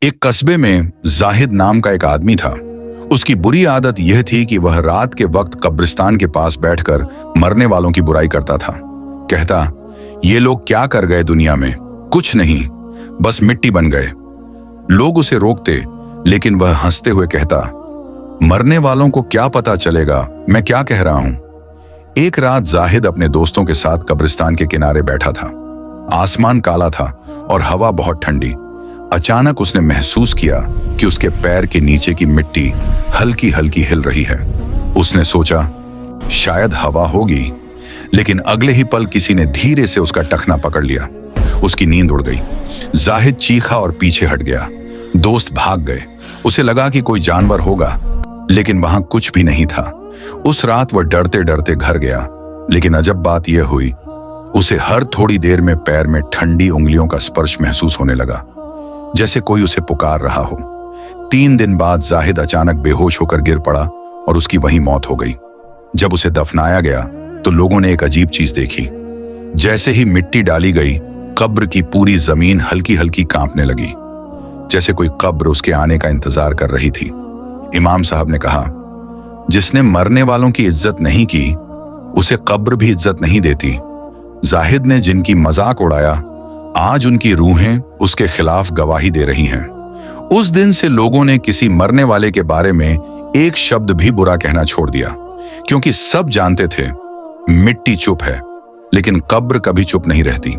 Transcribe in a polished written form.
एक कस्बे में जाहिद नाम का एक आदमी था। उसकी बुरी आदत यह थी कि वह रात के वक्त कब्रिस्तान के पास बैठकर मरने वालों की बुराई करता था। कहता, ये लोग क्या कर गए दुनिया में? कुछ नहीं, बस मिट्टी बन गए। लोग उसे रोकते, लेकिन वह हंसते हुए कहता, मरने वालों को क्या पता चलेगा मैं क्या कह रहा हूं। एक रात जाहिद अपने दोस्तों के साथ कब्रिस्तान के किनारे बैठा था। आसमान काला था और हवा बहुत ठंडी। अचानक उसने महसूस किया कि उसके पैर के नीचे की मिट्टी हल्की हल्की हिल रही है। उसने सोचा, शायद हवा होगी, लेकिन अगले ही पल किसी ने धीरे से उसका टखना पकड़ लिया। उसकी नींद उड़ गई। जाहिद चीखा और पीछे हट गया। दोस्त भाग गए। उसे लगा कि कोई जानवर होगा, लेकिन वहां कुछ भी नहीं था। उस रात वह डरते डरते घर गया, लेकिन अजब बात यह हुई, उसे हर थोड़ी देर में पैर में ठंडी उंगलियों का स्पर्श महसूस होने लगा, जैसे कोई उसे पुकार रहा हो। 3 दिन बाद जाहिद अचानक बेहोश होकर गिर पड़ा और उसकी वहीं मौत हो गई। जब उसे दफनाया गया तो लोगों ने एक अजीब चीज देखी। जैसे ही मिट्टी डाली गई, कब्र की पूरी जमीन हल्की हल्की कांपने लगी, जैसे कोई कब्र उसके आने का इंतजार कर रही थी। इमाम साहब ने कहा, जिसने मरने वालों की इज्जत नहीं की, उसे कब्र भी इज्जत नहीं देती। जाहिद ने जिनकी मजाक उड़ाया, आज उनकी रूहें उसके खिलाफ गवाही दे रही हैं। उस दिन से लोगों ने किसी मरने वाले के बारे में एक शब्द भी बुरा कहना छोड़ दिया, क्योंकि सब जानते थे मिट्टी चुप है, लेकिन कब्र कभी चुप नहीं रहती।